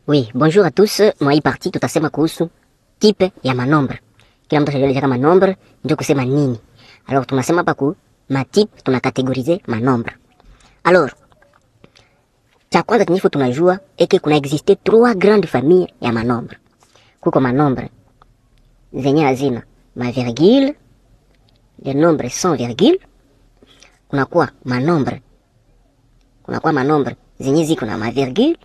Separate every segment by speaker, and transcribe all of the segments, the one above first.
Speaker 1: Oui, bonjour à tous. Moi hii parti tutasema kuhusu type ya manombre. Kila mtu anajua kama manombre ndio kusema nini. Alors tunasema hapa ku ma type tunakategorize manombre. Alors cha kwanza tunifo tunajua eke kuna existe 3 grandes familles ya manombre. Kuko manombre zenye hazina ma virgule, les nombres sans virgule. Kunakuwa manombre zenye ziko na ma virgule.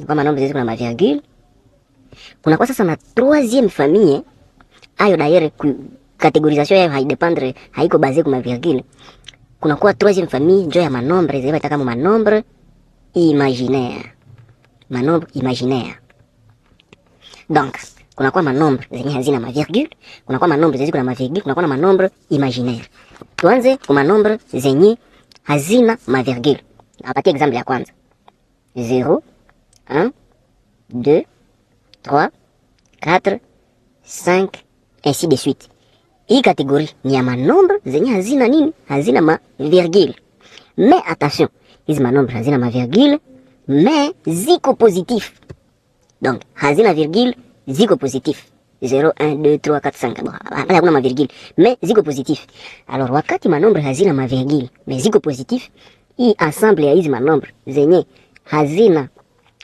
Speaker 1: Kwa manombre zenye ziko na ma virgule. Kunakuwa sasa na troisième famille, ayo d'ailleurs catégorisation yao haidependre, haiko basé kwa ma virgule. Kunakuwa troisième famille ndio ya manombre zenye bataka kama manombre imaginaire. Manombre imaginaire. Donc, kunakuwa manombre zenye hazina ma virgule, kunakuwa manombre zenye ziko na ma virgule, kunakuwa na manombre imaginaire. Tuanze kwa manombre zenye hazina ma virgule. Napatia exemple ya kwanza. 0 1 2 3 4 5 ainsi de suite. Hii catégorie ni ya manombre zenye hazina nini? Hazina ma virgule. Mais attention, hizi manombre hazina ma virgule, mais ziko positif. Donc, hazina virgule, ziko positif. 0, 1, 2, 3, 4, 5. Bon, hapa hakuna ma virgule, mais ziko positif. Alors, wakati manombre hazina ma virgule, mais ziko positif, hii ensemble ya hizi manombre zenye hazina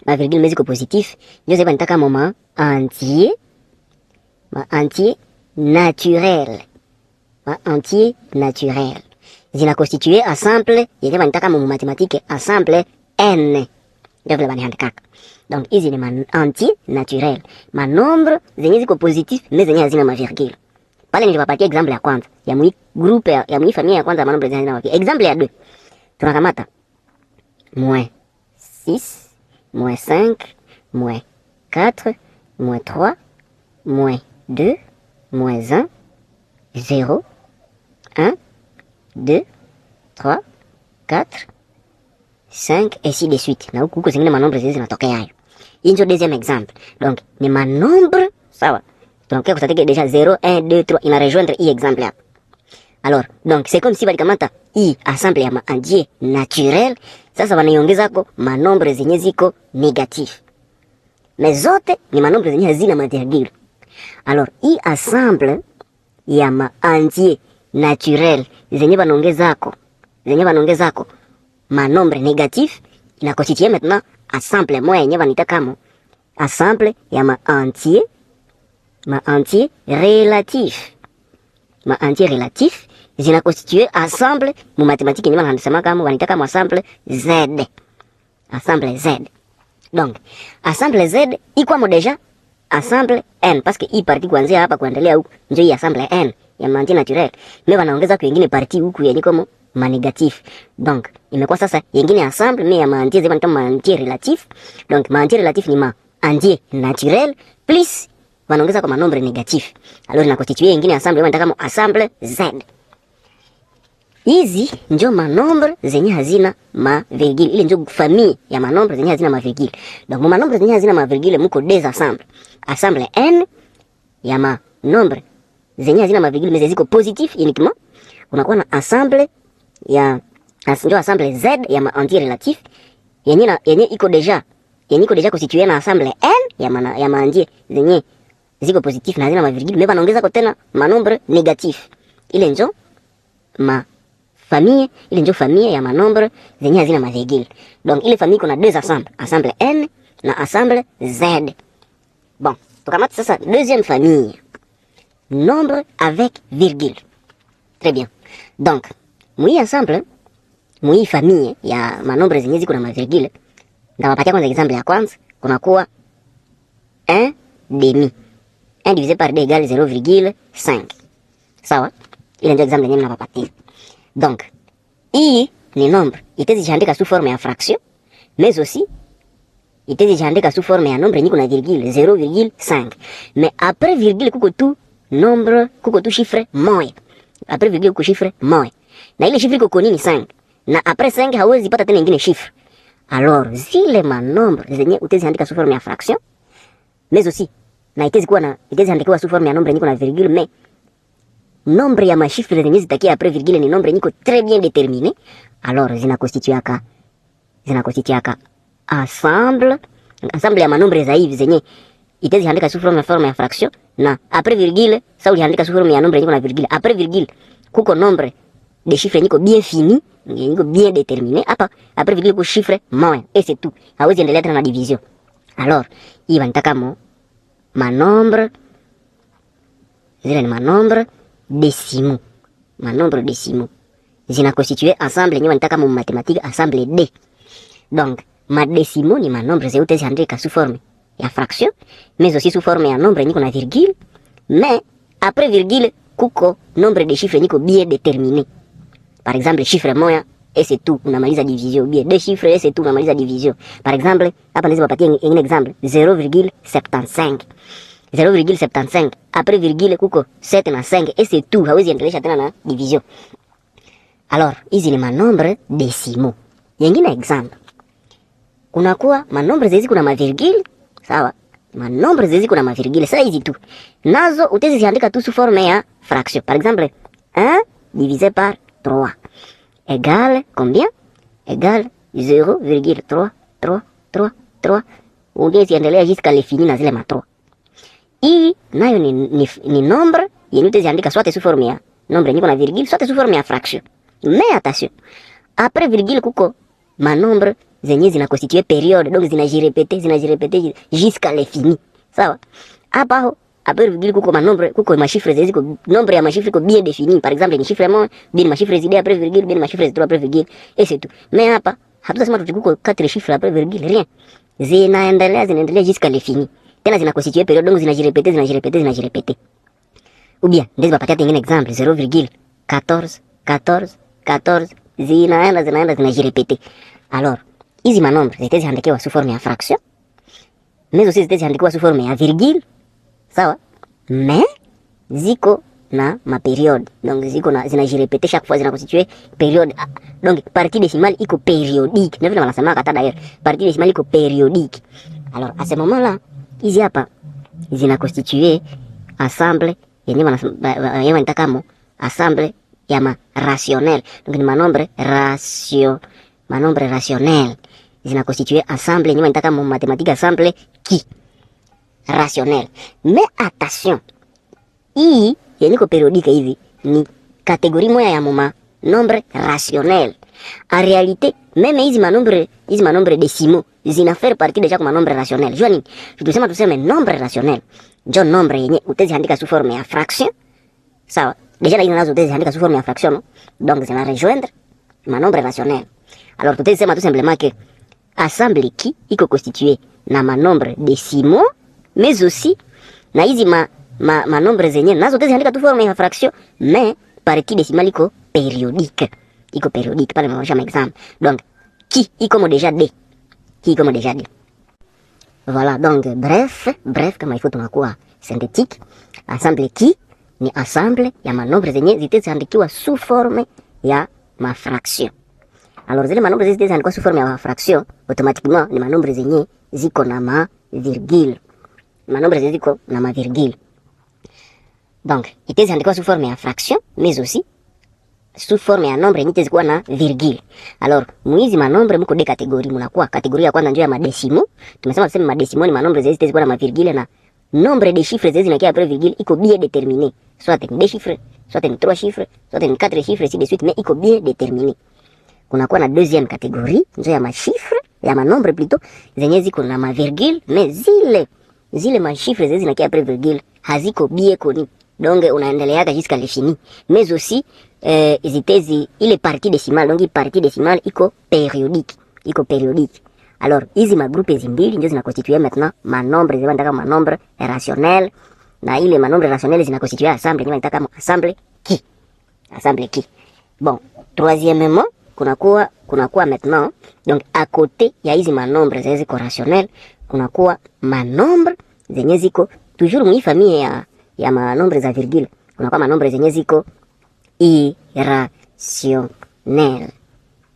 Speaker 1: ma virgule mais ziko positif, ndio sasa nitaka ma entier naturel. Ma entier naturel. Zina constituer ensemble yenye banitaka mu mathématique ensemble n. Ndio vile baniandika. Donc hizi ni entier naturel. Manombre zenye ziko positif mais zenye hazina ma virgule. Pale niliwapatia example ya kwanza ya mwi groupe ya mwi familia ya kwanza manombre zenye hazina ma virgule. Example ya 2. Tunakamata moins 6 moins 5, moins 4, moins 3, moins 2, moins 1, 0, 1, 2, 3, 4, 5, ainsi de suite. Na huku zingine manombre zizi zinatokea hayo. Hii ndio deuxième exemple. Donc, ni manombre, sawa. Tunakuja kustatike déjà 0, 1, 2, 3, ina rejoindre hii exemple hapa. Alors, donc, c'est comme si balikamata hii ensemble ya entier naturel, sasa wanaiongeza ko manombre zenye ziko négatif. Mais zote ni manombre zenye hazina ma virgule. Alors, hii ensemble ya entier naturel zenye wanaongeza ko manombre négatif ina constituer maintenant ensemble moya yenye wanita kama ensemble ya entier relatif. Ma entier relatif zina constituer ensemble mu mathématique yenye wanasema kama wanita kama ensemble Z. Ensemble Z. Donc, ensemble Z iko mo déjà ensemble N parce que hii partie kuanzia hapa kuendelea huku ndio hii ensemble N ya entier naturel. Mais wanaongeza kwa nyingine partie huku yenye kama ma négatif. Donc, imekuwa sasa nyingine ensemble mais ya entier zeba kama entier relatif. Donc, entier relatif ni entier naturel plus wanaongeza kwa manombre négatif. Alors na constituer nyingine ensemble wanataka kama ensemble Z. Hizi ndio manombre zenye hazina ma virgule. Ile ndio famille ya manombre zenye hazina ma virgule. Donc manombre zenye hazina ma virgule muko deux ensemble. Ensemble N ya manombre zenye hazina ma virgule mais ziko positif uniquement. Unakuwa na ensemble ya ndio ensemble Z ya ma entier relatif. Yenye iko déjà constitué na ensemble N ya ma entier zenye ziko positif na hazina ma virgule mais wanaongeza kwa tena manombre négatif. Ile ndio famille ya manombre zenye hazina ma virgule. Donc ile famille kuna deux ensembles, ensemble N na ensemble Z. Bon, tukamata sasa deuxième famille, nombre avec virgule. Très bien. Donc mwi ensemble, mwi famille ya manombre zenye ziko na ma virgule, ndawapatia kwanza example ya kwanza, kunakuwa 1 demi. 1 divisé par 2 égale 0,5. Sawa? Ile ndio example yenyewe nawapatia. Donc, hii ni nombre itaziandika sous forme ya fraction, mais aussi itaziandika sous forme ya nombre yenye kuna virgule 0,5. Mais après virgule kuko tu nombre, kuko tu chiffre moja. Après virgule kuko chiffre moja. Na ile chiffre kuko nini 5. Na après 5 hauwezi pata tena nyingine chiffre. Alors, zile manombre zenye utaziandika sous forme ya fraction, mais aussi na itaziandikwa sous forme ya nombre yenye kuna virgule, mais nombre ya mashifre zenye zitakia après virgule ni nombre niko très bien déterminé. Alors zinakonstituaka ensemble Ensemble ya manombre za hivi zenye itezi andika sous forme ya fraction na après virgule ça uliandika sous forme ya nombre yenye na virgule. Après virgule kuko nombre de chiffres niko bien fini, niko bien déterminé. Hapa après virgule ku chiffre moja et c'est tout. Hawezi endelea tena na division. Alors, hii wanataka manombre zile ni manombre décimaux. Manombre décimaux zina constituer ensemble yenye wanataka mu mathématique ensemble D. Donc, ma décimaux ni manombre zeute ziandika sous forme ya fraction, mais aussi sous forme ya nombre niko na virgule, mais après virgule kuko nombre de chiffres niko bien déterminé. Par exemple, chiffre moja et c'est tout, unamaliza division. Bien, deux chiffres et c'est tout, unamaliza division. Par exemple, hapa naweza kupatia un exemple, 0,75. 0,75 après virgule kuko 7 na 5 et c'est tout, hawezi endelesha tena na division. Alors, hizi ni manombre décimaux. Yengine exemple, kunakuwa manombre zezi kuna mavirgule, sawa? Manombre zezi kuna mavirgule, sasa hizi tu. Nazo utezi ziandika tu sous forme ya fraction. Par exemple, 1 divisé par 3 égale combien? Égale 0,3. Ungezi endelea jusqu'à l'infini na zile ma 3. Hii nayo ni nombre yenye utaziandika soit sous forme ya nombre niko na virgule, soit sous forme ya fraction. Mais attention, après virgule kuko manombre zenye zina constituer période, donc zinajirepete jusqu'à l'infini. Sawa? Hapa ho après virgule kuko manombre, kuko machiffres zenye ziko nombre ya machiffres ko bien défini. Par exemple, ni chiffre moja, bien machiffres zidi après virgule, bien machiffres zidi après virgule et c'est tout. Mais hapa hatutasema tukuko 4 chiffres après virgule, rien. Zinaendelea jusqu'à l'infini. Tena zina constituer période, donc zinajirepete. Ou bien, ndezi bapatia tengine exemple, 0,14 zinaenda zinajirepete. Alors, hizi manombre zitezi handikiwa sous forme ya fraction, mais aussi zitezi handikiwa sous forme ya virgule, sawa? Mais ziko na ma période, donc ziko na zinajirepete chaque fois, zina constituer période. Donc partie décimale iko périodique, ndio vile wanasema kata d'ailleurs, partie décimale iko périodique. Alors, à ce moment-là, hizi hapa zina constituer ensemble yenye wanataka mo ensemble ya ma rationnel. Donc ni manombre rationnel zina constituer ensemble yenye wanataka mo mathématique ensemble qui rationnel. Mais attention, hii yenye ko périodique hivi ni catégorie moja ya mo nombre rationnel. En réalité, même hizi manombre décimaux zina faire partie déjà comme nombre rationnel. Jua nini? Tuseme nombre rationnel. Jo nombre yenye utezi andika sous forme ya fraction. Sawa? Déjà là inazo utezi andika sous forme ya fraction, no? Donc zina rejoindre manombre rationnel. Alors tutezi sema tout simplement que ensemble qui iko constitué na manombre décimaux, mais aussi na hizi manombre zenye nazo utezi andika sous forme ya fraction, mais partie décimale iko périodique. Iko périodique, pale mwanisha exemple. Donc qui iko mo déjà D. Qui comme déjà dit. Voilà, donc bref, kama ifo tunakuwa synthétique, ensemble qui ni ensemble ya manombre zenye zitaandikiwa sous forme ya ma fraction. Alors zile manombre zenye zitaandikiwa sous forme ya ma fraction, automatiquement ni manombre zenye ziko na ma virgule. Manombre zenye ziko na ma virgule. Donc, itaandikiwa sous forme ya fraction, mais aussi sous forme ya nombre yenye zikuwa na virgule. Alors, muizi manombre mko de catégorie, munakuwa catégorie ya kwanza ndio ya madécimaux. Tumesema madécimaux ni manombre zenye zikuwa na ma virgule na nombre de chiffres zenye zinakia après virgule iko bien déterminé. Soit ni 2 chiffres, soit ni 3 chiffres, soit ni 4 chiffres ainsi de suite, mais iko bien déterminé. Kunakuwa na deuxième catégorie, ndio ya ma chiffres, ya manombre plutôt, zenye ziko na ma virgule, mais zile ma chiffres zenye zinakia après virgule haziko bien connues. Donc unaendelea jusqu'à l'infini. Mais aussi ile partie décimale, donc partie décimale iko périodique. Alors hizi magroupe zimbili ndio zinaconstituer maintenant manombre zinataka manombre rationnel, na ile manombre rationnel zinaconstituer ensemble ndio nataka ensemble qui. Bon, troisièmement, kunakuwa maintenant, donc à côté ya hizi manombre ziko rationnel, kunakuwa manombre zenye ziko toujours mwi famille ya manombre za virgule. Kunakuwa manombre zenye ziko irrationnel.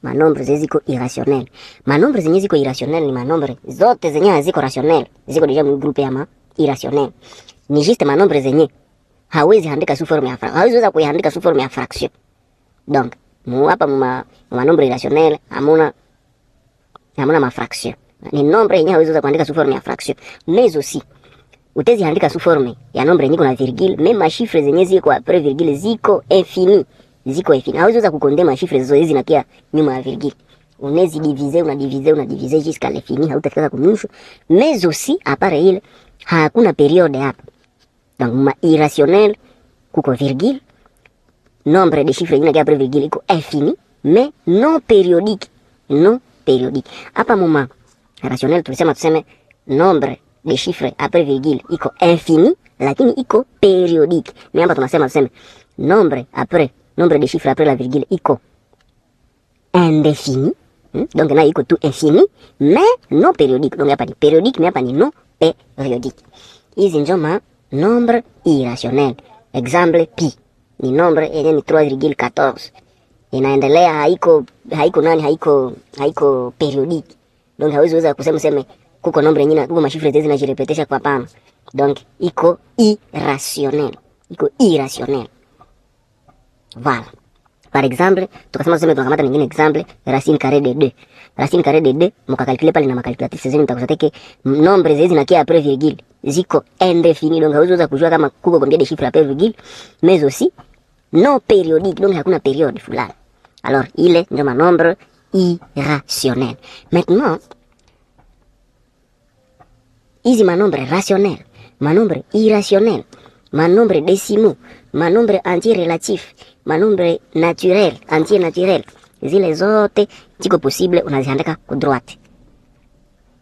Speaker 1: Manombre ziko irrationnel. Manombre zenye ziko irrationnel ni manombre zote zenye ziko rationnel. Ziko deja mu groupe ya ma irrationnel. Ni juste manombre zenye hawezi andika sous forme ya fraction. Hawezi weza kuandika sous forme ya fraction. Donc, hapa manombre irrationnel hamuna ma fraction. ni nombre yenyewe hawezi kuandika sous forme ya fraction, mais aussi utezi andika sous forme ya nombre yenyewe kuna virgule, même ma chiffres zenyewe ziko après virgule ziko infini, hawezi kukonde ma chiffres zote zinakia nyuma ya virgule. Unezi diviser jusqu'à l'infini, hautafika kumwisho. Mais aussi à part ile hakuna periode hapa. Donc ma irrationnel kuko virgule, nombre de chiffres inakia après virgule iko infini, mais non périodique. Hapa muma rationnel tuseme nombre de chiffres après virgule iko infini, lakini iko périodique. Mais hapa tunasema nombre de chiffres après la virgule iko indéfini. Donc na iko tout infini, mais non périodique. Donc hapa ni périodique, mais hapa ni non périodique. Hizi ndio ma nombre irrationnel. Exemple pi ni nombre yenye ni 3,14. Inaendelea haiko périodique. Donc hawezi weza kusema kuko nombre nyingine, kuko mashifre hizi zinajirepetesha kwa pana. Donc iko irrationnel. Voilà. Par exemple, tukasema tunakamata nyingine exemple, racine carrée de 2. Racine carrée de 2, mkakalkule pale na makalkulatrice zenu mtakusateke nombre hizi zinakia après virgule ziko indéfini. Donc hauwezi weza kujua kama kuko combien de chiffres après virgule, mais aussi non périodique. Donc hakuna période fulani. Alors ile ndio nombre irrationnel. Maintenant, hizi manombre rationnel, manombre irrationnel, manombre décimaux, manombre anti-relatif, manombre naturel, anti-naturel, zile zote ziko possible unaziandika ku droite.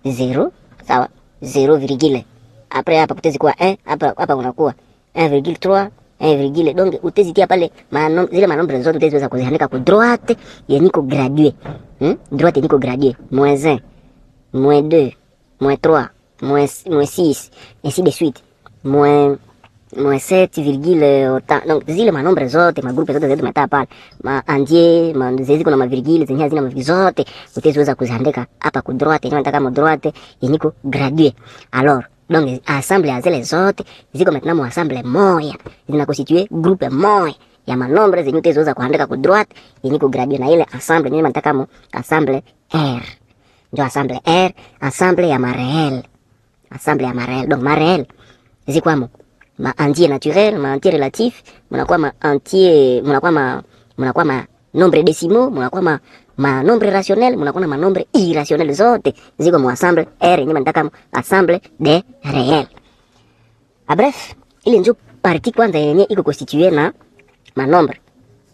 Speaker 1: 0, sawa, 0 virgule. Après hapa kutezi kuwa 1, hapa unakuwa 1,3, 1, donc utazitia pale zile manombre zote utaweza kuziandika ku droite yeniko gradué. Droite yeniko gradué, -1, -2, -3, -6, ainsi de suite. -7 virgule autant. Donc zile manombre zote, magrupe zote zetu meta pale, ma entier, zezi kuna ma virgule zenye hazina ma zote, utaweza kuziandika hapa ku droite, yenyewe nataka mo droite yeniko gradué. Alors donc ensemble ya zile zote ziko maintenant mo ensemble moya, zina constituer groupe moya ya manombre zenye utaweza kuandika ku droite yeniko gradué, na ile ensemble yenyewe nataka mo ensemble R. Ndio ensemble R, ensemble ya maréel. Donc maréel zikwamo ma entier naturel, ma entier relatif, munakuwa ma entier, munakuwa ma nombre décimaux, munakuwa ma nombre rationnel, munakuwa na ma nombre irrationnel, zote ziko mu ensemble R yenyewe nataka ensemble de réel. Bref, ile ndio partie kwanza yenyewe iko constitué na ma nombre.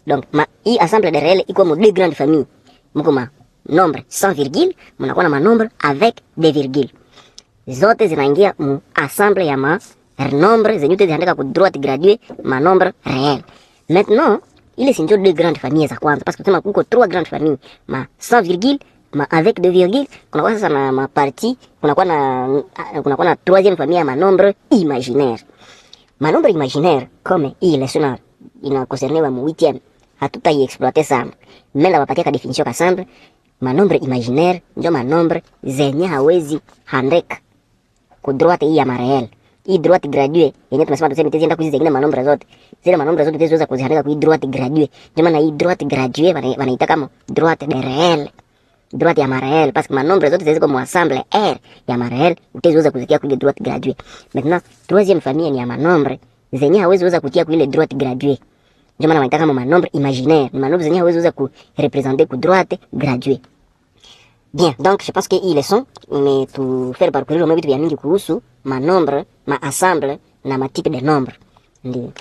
Speaker 1: Donc hii ensemble de réel iko mu deux grandes familles. Mko ma nombre sans virgule, munakuwa na ma nombre avec des virgules. Zote zinaingia mu ensemble ya ma nombre zenye utaziandika ku droite gradué, ma nombre réel. Maintenant, ile si ndio deux grandes familles za kwanza, parce que tunasema kuko trois grandes familles, ma sans virgule, ma avec deux virgules, kunakuwa sasa na ma partie, kunakuwa na troisième famille ya ma nombre imaginaire. Ma nombre imaginaire comme hii leçon ina concerné wa mu 8e, hatutai exploiter sana. Mimi nawapatia ka definition ka simple. Ma nombre imaginaire ndio ma nombre zenye hawezi handeka ku droite hii ya ma réel. Hii droite graduée yenyewe tunasema tuzienda kuzi zingine manombre zote. Zile manombre zote tuweza kuziandika kwa hii droite graduée. Ndio maana hii droite graduée wanaita kama droite de réel. Droite ya ma réel, parce que manombre zote ziko mu ensemble R ya ma réel, utaweza kuzitia kwa ile droite graduée. Maintenant, troisième famille ni ya manombre zenye hawezi kutia kwa ile droite graduée. Ndio maana wanaita kama manombre imaginaire. Ni manombre zenye hawezi ku représenter ku droite graduée. Bien, donc je pense que hii leçon imetufanya parcourir vitu vya mingi kuhusu manombre, ma ensemble na ma type de nombre. Ndio.